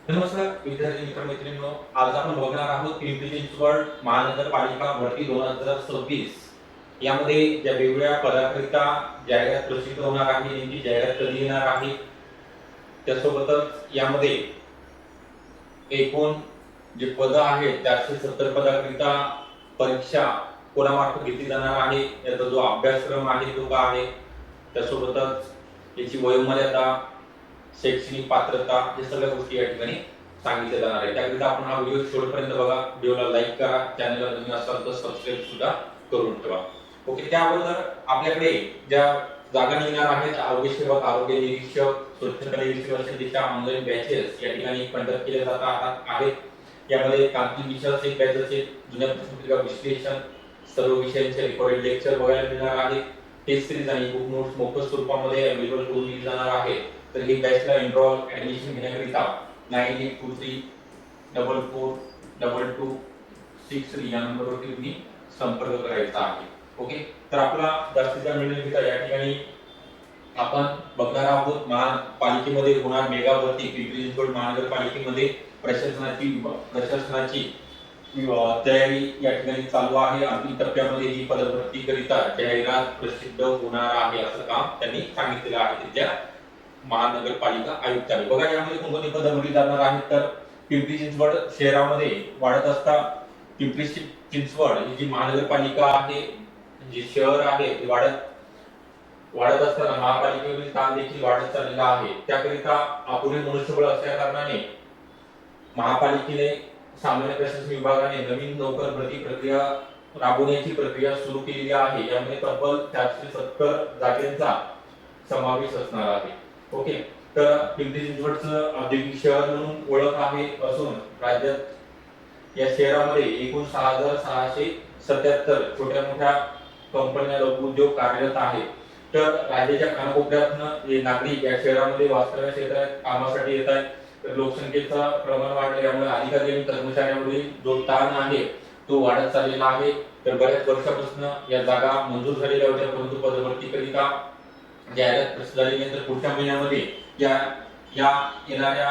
नमस्कार विद्यार्थी मित्र मैत्रिणींनो, आज आपण बघणार आहोत पिंपरी चिंचवड महानगरपालिका भरती 2026 यामध्ये ज्या वेगवेगळ्या पदाकरिता जाहिरात प्रसिद्ध होणार आहे, नेमकी जाहिरात कधी येणार आहे, त्यासोबतच यामध्ये एकूण जे पद आहेत 470 पदाकरिता परीक्षा कोणामार्फत घेतली जाणार आहे, याचा जो अभ्यासक्रम आहे तो काय आहे, त्यासोबतच याची वयोमर्यादा, शैक्षणिक पात्रता, हे सगळ्या गोष्टी या ठिकाणी सांगितल्या जाणार आहे. त्याकरिता आपण हा व्हिडिओ शेवटपर्यंत बघा, व्हिडिओला लाईक करा, चॅनलला नवीन असाल तर सबस्क्राईब सुद्धा करून ठेवा. ओके, त्याबरोबर आपल्याकडे ज्या जागा निघणार आहेत, आरोग्य सेवक, आरोग्य निरीक्षक, स्वच्छता निरीक्षक अशा दिशा ऑनलाईन बॅचेस या ठिकाणी कंडक्ट केल्या जात आहेत. यामध्ये कागदी विषयाचे एक बॅच असेल, जुन्या प्रश्नपत्रिका विश्लेषण, सर्व विषयांचे रेकॉर्डेड लेक्चर बघायला मिळणार आहे. टेस्ट सिरीज आणि बुक नोट्स मोफत स्वरूपामध्ये अवेलेबल करून दिली जाणार आहे. तर ही बॅचला एनरोल ऍडमिशन घेण्याकरिता 9823442263 या नंबरवरती तुम्ही संपर्क करायचा आहे. ओके, तर आपला जास्तीचा मिळण्याकरिता या ठिकाणी आपण बघणार आहोत महापालिकेमध्ये होणार मेगा भरती. पिंपरी चिंचवड महानगरपालिकेमध्ये प्रशासनाची तयारी या ठिकाणी चालू आहे. अंतिम टप्प्यामध्ये ही पदभरती करिता जाहिरात प्रसिद्ध होणार आहे, असं काम त्यांनी सांगितलेलं आहे त्याच्या महानगरपालिका आयुक्तांनी. बघा, यामध्ये कोणकोणती पदं भरली जाणार आहेत, तर पिंपरी चिंचवड शहरामध्ये वाढत असता पिंपरी चिंचवड ही जी महानगरपालिका आहे, जे शहर आहे ते वाढत असताना महापालिकेवरील ताण देखील वाढत चाललेला आहे. त्याकरिता अपुरे मनुष्यबळ असल्या कारणाने महापालिकेने सामान्य प्रशासन विभागाने नवीन नोकर भरती प्रक्रिया राबवण्याची प्रक्रिया सुरू केलेली आहे. यामध्ये तब्बल 470 जागांचा समावेश असणार आहे. ओके, तर पिंपरी चिंचवडचं औद्योगिक शहर म्हणून ओळख आहे असून राज्यात या शहरामध्ये एकूण 6677 छोट्या मोठ्या कंपन्या, लघु उद्योग कार्यरत आहेत. तर राज्याच्या कानाकोपऱ्यातून नागरिक या शहरामध्ये वास्तव्यास येत आहेत, कामासाठी येत आहेत. तर लोकसंख्येचं प्रमाण वाढल्यामुळे अधिकारी आणि कर्मचाऱ्यांवरील जो ताण आहे तो वाढत चाललेला आहे. तर बऱ्याच वर्षापासून या जागा मंजूर झालेल्या होत्या, परंतु पदभरतीकरिता जाहिरात प्रसिद्ध झाल्यानंतर पुढच्या महिन्यामध्ये या येणाऱ्या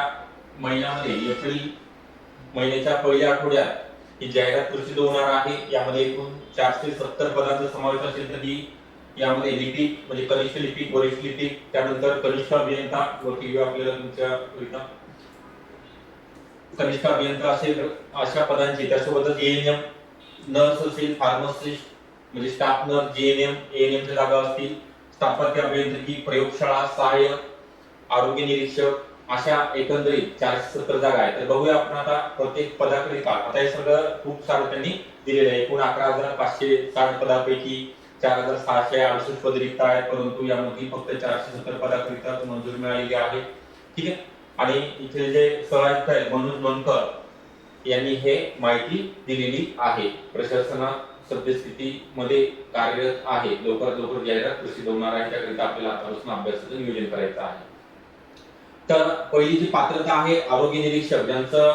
महिन्यामध्ये एप्रिल महिन्याच्या पहिल्या आठवड्यात ही जाहिरात प्रसिद्ध होणार आहे. यामध्ये एकूण 470 पदांचा समावेश असेल. तर ही यामध्ये लिपिक म्हणजे कनिष्ठ लिपिक, वरिष्ठ लिपिक, त्यानंतर कनिष्ठ अभियंता आपल्याला तुमच्या कनिष्ठ अभियंता असेल अशा पदांची, त्यासोबतच एएनएम, नर्स असेल, फार्मासिस्ट म्हणजे स्टाफ नर्स, जीएनएम, एएनएमच्या जागा असतील, स्थापत्य अभियांत्रिकी, प्रयोगशाळा सहाय्यक, आरोग्य निरीक्षक, अशा एकंदरीत 470 जागा आहेत. तर बघूया आपण आता प्रत्येक पदाकरिता. आता हे सगळं खूप सारं त्यांनी दिलेलं आहे. एकूण 11,560 पदापैकी 4,668 पद रिक्त आहेत, परंतु यामध्ये फक्त 470 पदाकरिता मंजुरी मिळालेली आहे. ठीक आहे, आणि इथे जे सहआयुक्त आहेत मनोज बनकर यांनी हे माहिती दिलेली आहे. प्रशासनात सद्यस्थितीमध्ये कार्यरत आहे, लवकरात लवकर जाहिरात प्रसिद्ध होणार आहे, त्याकरिता आपल्याला आतापासून अभ्यासाचं नियोजन करायचं आहे. तर पहिली जी पात्रता आहे आरोग्य निरीक्षक, ज्यांचं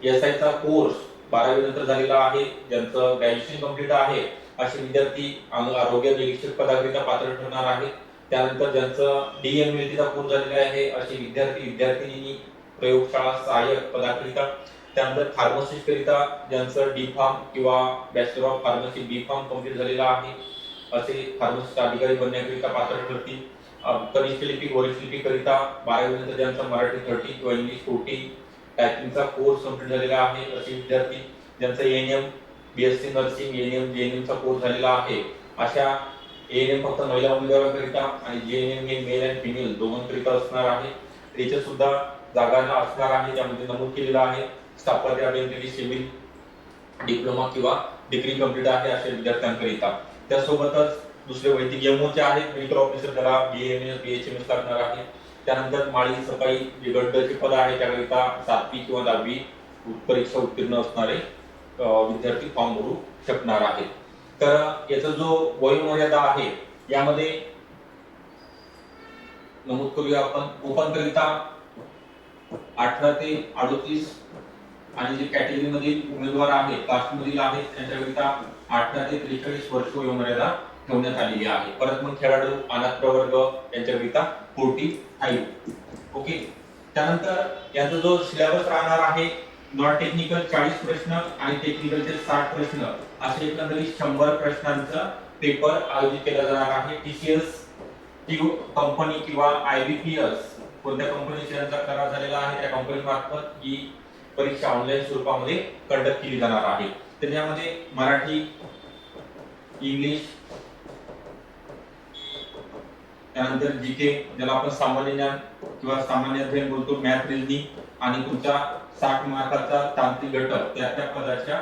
एसआयचा कोर्स 12वी नंतर झालेला आहे, ज्यांचं ग्रॅज्युएशन कंप्लीट आहे, असे विद्यार्थी आरोग्य निरीक्षक पदाकरिता पात्र ठरणार आहेत. त्यानंतर ज्यांचं डीएमएलटीचा कोर्स झालेला आहे असे विद्यार्थिनी प्रयोगशाळा सहाय्यक पदाकरिता. त्यानंतर फार्मसिस्ट करिता ज्यांचं डी फार्म किंवा bachelor of pharmacy B pharm complete झालेला आहे असे फार्मसिस्ट अधिकारी बनण्याकरिता पात्र ठरतील. कनिष्ठ लिपिक, वरिष्ठ लिपिक करिता 12वी नंतर ज्यांचा मराठी 30 किंवा इंग्लिश 40 टायपिंगचा कोर्स कंप्लीट झालेला आहे असे विद्यार्थी. ज्यांचा एएनएम, बीएससी नर्सिंग, एएनएम, जेएनएमचा कोर्स झालेला आहे अशा एएनएम फक्त महिला उमेदवारांकरिता आणि जेएनएम हे मेल आणि फिमेल दोघांकरिता असणार आहे. त्याच्या सुद्धा जागांना असणार आहे, त्यामध्ये नमूद केलेलं आहे स्थापत्य अभियांत्रिकी, सिव्हिल डिप्लोमा किंवा डिग्री कंप्लीट आहे अशा विद्यार्थ्यांकरिता. त्यासोबतच दुसरे वैद्यकीय एमओचे आहेत, मेडिकल ऑफिसर, त्याला बीएमएस बीएचएमएस लागणार आहे. त्यानंतर माळी सफाई जे गटचे पद आहे त्याकरिता 7वी किंवा 10वी परीक्षा उत्तीर्ण असणारे विद्यार्थी फॉर्म भरू शकणार आहेत. तर याचा जो वयोमर्यादा आहे यामध्ये नमूद करूया आपण. ओपन करिता 18 ते 38 आणि जे कॅटेगरी मधील उमेदवार आहेत, कास्ट मधील आहेत, त्यांच्याकरिता 18 ते 43 वर्ष वयोमर्यादा ठेवण्यात आलेली आहे. परत मग खेळाडू, अनाथ प्रवर्ग यांच्याकरिता 45. ओके, त्यानंतर यांचा जो सिलेबस राहणार आहे, नॉन टेक्निकल 40 प्रश्न आणि टेक्निकलचे 60 प्रश्न असे एकंदरीत 100 प्रश्नांचा पेपर आयोजित केला जाणार आहे. टीसीएस कंपनी किंवा आयबीपीएस कोणत्या कंपनीशी यांचा करार झालेला आहे त्या कंपनी मार्फत ही परीक्षा ऑनलाईन स्वरूपामध्ये कंडक्ट केली जाणार आहे. त्याच्यामध्ये मराठी, इंग्लिश, त्यानंतर जीके ज्याला आपण सामान्य ज्ञान किंवा सामान्य अध्ययन बोलतो, मॅथ, रिजनिंग आणि तुमचा 60 मार्काचा तांत्रिक घटक त्या त्या पदाच्या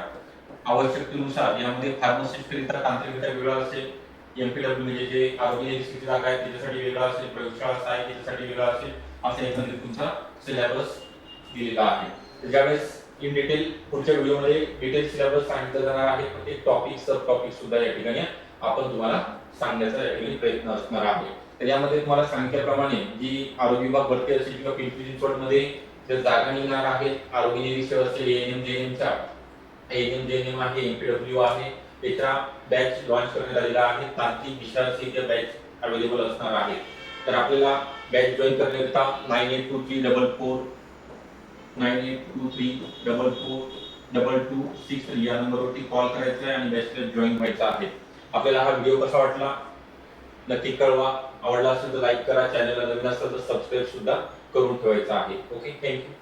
आवश्यकतेनुसार यामध्ये फार्मसिस्ट करिता तांत्रिक घटक वेगळा असेल, एमपीडब्ल्यू म्हणजे जे आरोग्य निरीक्षकाची जागा आहे त्याच्यासाठी वेगळा असेल, प्रयोगशाळा सहाय्यक त्याच्यासाठी वेगळा असेल, असा एकंदरीत तुमचा सिलेबस दिलेला आहे. त्यावेळेस इन डिटेल पुढच्या व्हिडिओमध्ये डिटेल सिलेबस सांगितलं जाणार आहे, पण ते टॉपिक सब टॉपिक सुद्धा या ठिकाणी आपण तुम्हाला सांगण्याचा या ठिकाणी प्रयत्न असणार आहे. तर यामध्ये तुम्हाला सांगितल्याप्रमाणे जी आरोग्य विभाग भरती असेल किंवा पिंपरी चिंचवडमध्ये जे जागा निघणार आहेत, आरोग्य निरीक्षक असेल, एएनएम जेएनएमचा एएनएम जेएनएम आहे, एमपीडब्ल्यू आहे, त्याचा बॅच लॉन्च करण्यात आलेला आहे. तांत्रिक विषयाचे बॅच अवेलेबल असणार आहे. तर आपल्याला बॅच जॉईन करण्याकरिता 982344 9823442263 या नंबरवरती कॉल करायचा आहे आणि बॅचला जॉईन व्हायचं आहे. आपल्याला हा व्हिडिओ कसा वाटला नक्की कळवा. आवडला असेल तर लाईक करा, चॅनलला नवीन असेल तर सबस्क्राईब सुद्धा करून ठेवायचा आहे. Okay, thank you.